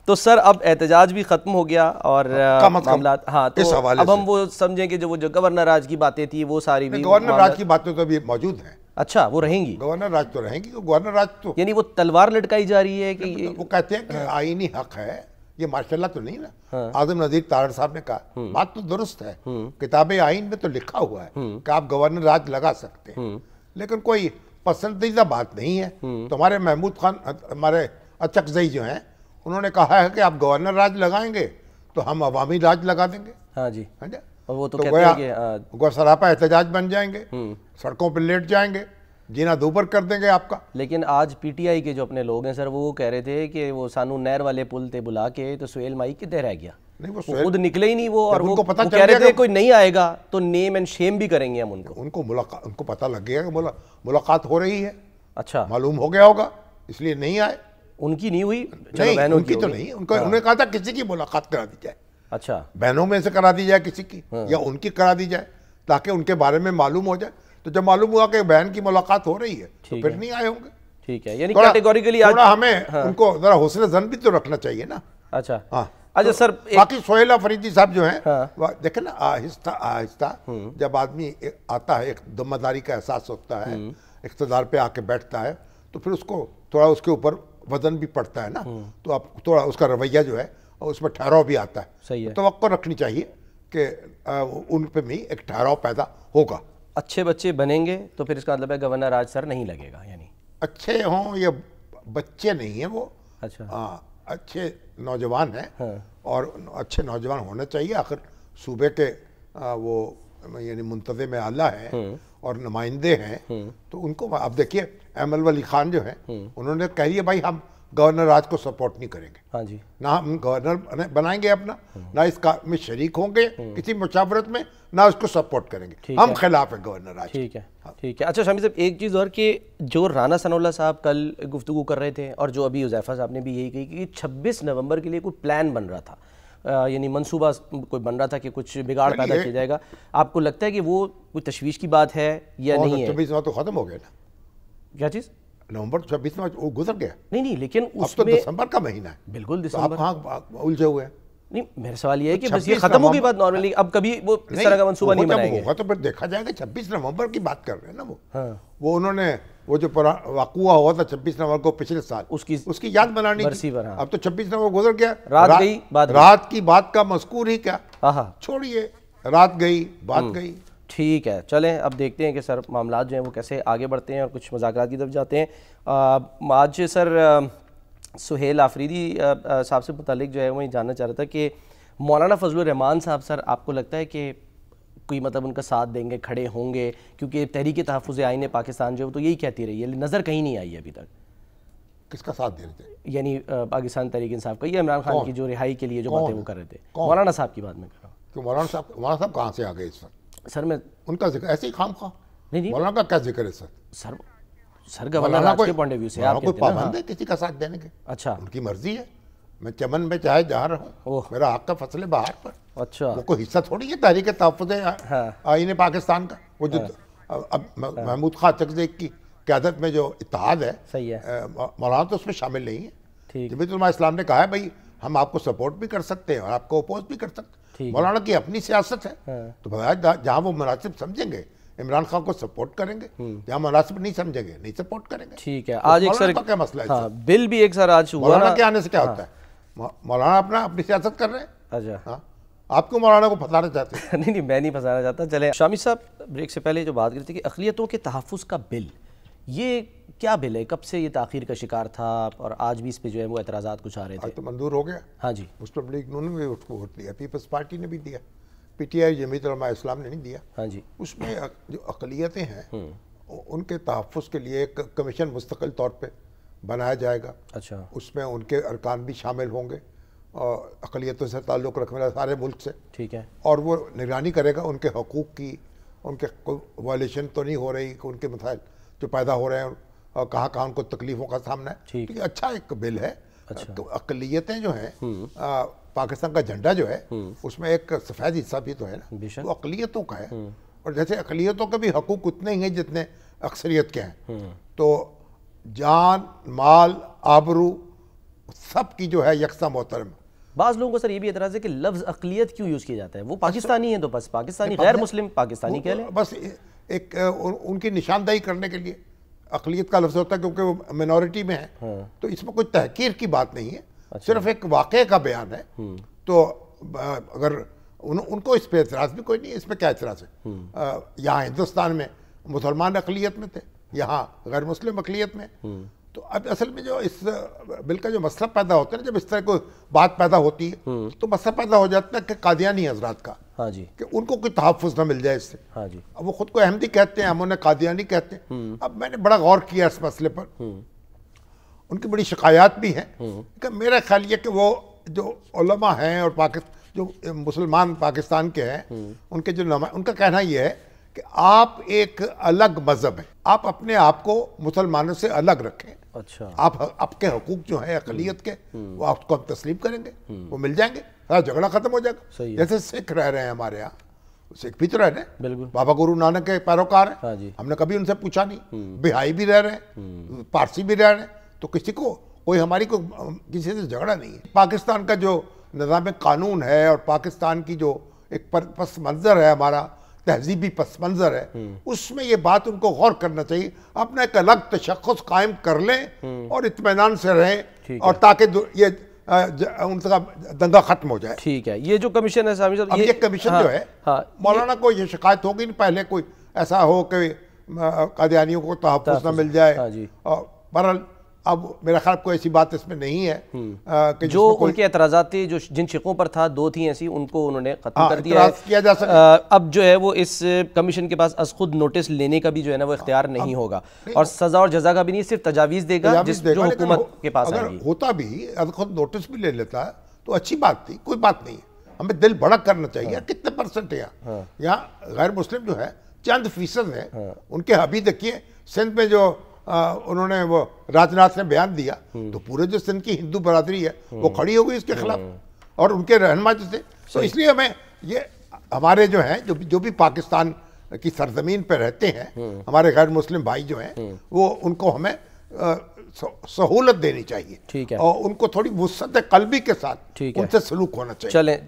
تو سر اب احتجاج بھی ختم ہو گیا اور معاملات، ہاں تو اب ہم وہ سمجھیں کہ جو گورنر راج کی باتیں تھی وہ ساری بھی، گورنر راج کی باتیں تو ابھی موجود ہیں. اچھا وہ رہیں گی، گورنر راج تو رہیں گی. گورنر راج تو یعنی وہ تلوار لٹکائی جا رہی ہے کہ وہ کہتے ہیں کہ آئینی حق ہے یہ، ماشاءاللہ تو نہیں نا. اعظم نذیر تارڑ صاحب نے کہا بات تو درست ہے، کتاب آئین میں تو لکھا ہوا ہے کہ آپ گورنر راج لگا سکتے ہیں، لیکن کوئی پسندیدہ بات نہیں ہے. تو ہمارے محمود خان، ہمارے اچکزئی جو ہیں، انہوں نے کہا ہے کہ آپ گورنر راج لگائیں گے تو ہم عوامی راج لگا دیں گے. ہاں جی، وہ تو کہتے ہیں کہ گویا سراپا احتجاج بن جائیں گے، سڑکوں پہ لیٹ جائیں گے، جینا دوبر کر دیں گے آپ کا. لیکن آج پی ٹی آئی کے جو اپنے لوگ ہیں سر وہ کہہ رہے تھے کہ وہ سانو نہر والے پل تے بلا کے تو سہیل مائی کدھر رہ گیا، وہ خود نکلے ہی نہیں وہ، اور وہ کہہ رہے تھے کوئی نہیں آئے گا تو نیم اینڈ شیم بھی کریں گے ہم ان کو. ان کو پتہ لگ گیا کہ ملاقات ہو رہی ہے. اچھا، معلوم ہو گیا ہوگا اس لیے نہیں آئے. ان کی نہیں ہوئی؟ نہیں ان کی تو نہیں، انہوں نے کہا تھا کسی کی ملاقات کرا دی جائے. اچھا، بہنوں میں سے کرا دی جائے کسی کی، یا ان کی کرا دی جائے تاکہ ان کے بارے میں معلوم ہو جائے. تو جب معلوم ہوا کہ بہن کی ملاقات ہو رہی ہے تو پھر نہیں آئے ہوں گے. ٹھیک ہے، یعنی کیٹیگوریکلی تھوڑا ہمیں ان کو ذرا حسن ظن بھی تو رکھنا چاہیے نا. اچھا ہاں. اچھا سر، باقی سہیل افریدی صاحب جو ہیں دیکھیں نا، آہستہ آہستہ جب آدمی آتا ہے، ایک ذمہ داری کا احساس ہوتا ہے، اقتدار پہ آ کے بیٹھتا ہے تو پھر اس کو تھوڑا اس کے اوپر وزن بھی پڑتا ہے نا، تو اب تھوڑا اس کا رویہ جو ہے اس میں ٹھہراؤ بھی آتا ہے. صحیح ہے، توقع رکھنی چاہیے کہ ان پہ بھی ایک ٹھہراؤ پیدا ہوگا. اچھے بچے بنیں گے تو پھر اس کا مطلب ہے گورنر راج سر نہیں لگے گا، یعنی اچھے ہوں یا بچے نہیں ہیں وہ. اچھا، اچھے نوجوان ہیں اور اچھے نوجوان ہونا چاہیے. آخر صوبے کے وہ یعنی منتظم اعلیٰ ہیں اور نمائندے ہیں، تو ان کو اب دیکھیے ایمل ولی خان جو ہیں انہوں نے کہہ دیا بھائی ہم گورنر راج کو سپورٹ نہیں کریں گے. ہاں جی، نہ ہم گورنر بنائیں گے اپنا، نہ اس کام میں شریک ہوں گے کسی مشاورت میں، نہ اس کو سپورٹ کریں گے. ہم خلاف ہیں گورنر راج. ٹھیک ہے، ٹھیک ہے. اچھا شامی صاحب ایک چیز اور کہ جو رانا ثناء اللہ صاحب کل گفتگو کر رہے تھے اور جو ابھی حذیفہ صاحب نے بھی یہی کہی کہ 26 نومبر کے لیے کوئی پلان بن رہا تھا، یعنی منصوبہ کوئی بن رہا تھا کہ کچھ بگاڑ پیدا کیا جائے گا. آپ کو لگتا ہے کہ وہ کوئی تشویش کی بات ہے یا نہیں ہے؟ 26 تو ختم ہو گیا نا. کیا چیز؟ نومبر 26 میں وہ گزر گیا. نہیں لیکن اب تو دسمبر کا مہینہ ہے. بالکل دسمبر. آپ کہاں الجھے ہوئے ہیں؟ نہیں میرا سوال یہ ہے کہ بس یہ ختم ہوگی بات نارملی، اب کبھی وہ اس طرح کا منصوبہ نہیں بنائیں گے. ہوگا تو پھر دیکھا جائے گا. 26 نومبر کی بات کر رہے ہیں نا وہ انہوں نے وہ جو واقعہ ہوا تھا 26 نومبر کو پچھلے سال، اس کی یاد بنانی تھی. اب تو 26 نومبر گزر گیا، رات کی بات کا مذکور ہی کیا، چھوڑیے، رات گئی بات گئی. ٹھیک ہے، چلیں اب دیکھتے ہیں کہ سر معاملات جو ہیں وہ کیسے آگے بڑھتے ہیں اور کچھ مذاکرات کی طرف جاتے ہیں. آج سر سہیل آفریدی صاحب سے متعلق جو ہے وہ یہ جاننا چاہ رہا تھا کہ مولانا فضل الرحمان صاحب سر آپ کو لگتا ہے کہ کوئی مطلب ان کا ساتھ دیں گے، کھڑے ہوں گے؟ کیونکہ تحریک تحفظ آئین پاکستان جو ہے وہ تو یہی کہتی رہی ہے، نظر کہیں نہیں آئی ہے ابھی تک. کس کا ساتھ دے رہے تھے؟ یعنی پاکستان تحریک انصاف کا، یا عمران خان کی جو رہائی کے لیے جو باتیں وہ کر رہے تھے. مولانا صاحب کی بات میں کر رہا ہوں. کہ مولانا صاحب کہاں سے آ گئے اس وقت؟ سر میں ان کا ذکر ایسے ہی خام خواہ. نہیں مولانا کا کیا ذکر ہے سر؟ سر گورنر راج کے پوائنٹ آف ویو سے آپ کوئی پابند ہے کسی کا ساتھ دینے کے؟ اچھا، ان کی مرضی ہے. میں چمن میں چاہے جہاں رہوں، میرا حق کا فصل بہار پر. اچھا، وہ کوئی حصہ تھوڑی ہے تحریک تحفظ آئین پاکستان کا. وہ جو اب محمود خان اچکزئی کی قیادت میں جو اتحاد ہے، صحیح ہے، مولانا تو اس میں شامل نہیں ہے. جمعیت علماء اسلام نے کہا ہے بھائی ہم آپ کو سپورٹ بھی کر سکتے ہیں اور آپ کو اپوز بھی کر سکتے ہیں. مولانا کی اپنی سیاست ہے، تو جہاں وہ مناسب سمجھیں گے عمران خان کو سپورٹ کریں گے، جہاں مناسب نہیں سمجھیں گے نہیں سپورٹ کریں گے. ٹھیک ہے. آج ایک سر کیا مسئلہ ہے؟ بل بھی ایک سر آج ہوا. مولانا کے آنے سے کیا ہوتا ہے؟ مولانا اپنی سیاست کر رہے ہیں. اچھا، آپ کو مولانا کو پھنسانا چاہتے ہیں؟ نہیں میں نہیں پھنسانا چاہتا. چلیں شامی صاحب بریک سے پہلے جو بات کر رہے تھے کہ اقلیتوں کے تحفظ کا بل، یہ کیا بل ہے؟ کب سے یہ تاخیر کا شکار تھا اور آج بھی اس پہ جو ہے وہ اعتراضات کچھ آ رہے تھے؟ تو منظور ہو گیا. ہاں جی، مسلم لیگ نے بھی اس کو ووٹ دیا، پیپلز پارٹی نے بھی دیا، پی ٹی آئی جمعیت علماء اسلام نے نہیں دیا. ہاں جی. اس میں جو اقلیتیں ہیں ان کے تحفظ کے لیے ایک کمیشن مستقل طور پہ بنایا جائے گا. اچھا، اس میں ان کے ارکان بھی شامل ہوں گے اور اقلیتوں سے تعلق رکھنے والے سارے ملک سے. ٹھیک ہے. اور وہ نگرانی کرے گا ان کے حقوق کی، ان کے وائلیشن تو نہیں ہو رہی کہ ان کے مسائل جو پیدا ہو رہے ہیں اور کہاں کہاں ان کو تکلیفوں کا سامنا ہے. اچھا ایک بل ہے. اقلیتیں جو ہیں، پاکستان کا جھنڈا جو ہے اس میں ایک سفید حصہ بھی تو ہے نا، وہ اقلیتوں کا ہے. اور جیسے اقلیتوں کے بھی حقوق اتنے ہی ہیں جتنے اکثریت کے ہیں. تو جان، مال، آبرو سب کی جو ہے یکساں محترم. بعض لوگوں کو سر یہ بھی اعتراض ہے کہ لفظ اقلیت کیوں یوز کیا جاتا ہے؟ وہ پاکستانی ہیں تو بس پاکستانی، غیر مسلم پاکستانی کہہ لیں. بس ایک ان کی نشاندہی کرنے کے لیے اقلیت کا لفظ ہوتا ہے کیونکہ وہ منورٹی میں ہے. تو اس میں کوئی تحقیر کی بات نہیں ہے, صرف ایک واقعے کا بیان ہے. تو اگر ان کو اس پہ اعتراض بھی کوئی نہیں ہے, اس پہ کیا اعتراض ہے؟ یہاں ہندوستان میں مسلمان اقلیت میں تھے, یہاں غیر مسلم اقلیت میں. تو اب اصل میں جو اس بل کا جو مسئلہ پیدا ہوتا ہے نا, جب اس طرح کوئی بات پیدا ہوتی ہے تو مسئلہ پیدا ہو جاتا ہے کہ قادیانی حضرات کا, ہاں جی, کہ ان کو کوئی تحفظ نہ مل جائے اس سے. ہاں جی, اب وہ خود کو احمدی کہتے ہیں, ہم انہیں قادیانی کہتے ہیں. اب میں نے بڑا غور کیا اس مسئلے پر, ان کی بڑی شکایات بھی ہیں. کہ میرا خیال یہ کہ وہ جو علماء ہیں اور جو مسلمان پاکستان کے ہیں, ان کے جو ان کا کہنا یہ ہے کہ آپ ایک الگ مذہب ہیں, آپ اپنے آپ کو مسلمانوں سے الگ رکھیں. اچھا, آپ کے حقوق جو ہیں اقلیت کے, وہ آپ کو ہم تسلیم کریں گے, وہ مل جائیں گے, سارا جھگڑا ختم ہو جائے گا. جیسے سکھ رہ رہے ہیں ہمارے یہاں, سکھ بھی تو رہ رہے ہیں, بالکل بابا گرو نانک کے پیروکار ہیں. ہاں جی, ہم نے کبھی ان سے پوچھا نہیں. بہائی بھی رہ رہے ہیں, پارسی بھی رہ رہے ہیں, تو کسی کو کوئی ہماری کو کسی سے جھگڑا نہیں ہے. پاکستان کا جو نظام قانون ہے اور پاکستان کی جو ایک پس منظر ہے, ہمارا تہذیبی پس منظر ہے, اس میں یہ بات ان کو غور کرنا چاہیے. اپنا ایک الگ تشخص قائم کر لیں اور اطمینان سے رہیں, اور تاکہ یہ ان کا دنگا ختم ہو جائے. ٹھیک ہے. یہ جو کمشن ہے سامی صاحب, اب یہ کمیشن جو ہے, مولانا کو یہ شکایت ہوگی نہیں پہلے کوئی ایسا ہو کہ قادیانیوں کو تحفظ نہ مل جائے. اور بہرحال اب میرا خیال کوئی ایسی بات اس میں نہیں ہے کہ جو ان کے اعتراضات تھے, جو جن شقوں پر تھا, 2 تھیں ایسی, ان کو انہوں نے ختم کر دیا ہے. اب جو ہے وہ اس کمیشن کے پاس از خود نوٹس لینے کا بھی جو ہے نا وہ اختیار نہیں ہوگا, اور سزا اور جزا کا بھی نہیں, صرف تجاویز دے گا جو حکومت کے پاس آئے گی. ہوتا بھی از خود نوٹس بھی لے لیتا ہے تو اچھی بات تھی, کوئی بات نہیں ہے. ہمیں دل بڑا کرنا چاہیے. کتنے پرسنٹ ہے یہاں غیر مسلم جو ہے, چند فیصد ہے ان کے. ابھی دیکھیے سندھ میں جو انہوں نے وہ راج ناتھ نے بیان دیا, تو پورے جو سندھ کی ہندو برادری ہے وہ کھڑی ہو گئی اس کے خلاف, اور ان کے رہنما جو تھے. تو اس لیے ہمیں یہ ہمارے جو ہیں جو بھی پاکستان کی سرزمین پہ رہتے ہیں, ہمارے غیر مسلم بھائی جو ہیں, وہ ان کو ہمیں سہولت دینی چاہیے, اور ان کو تھوڑی وسعت قلبی کے ساتھ ان سے سلوک ہونا چاہیے. چلیں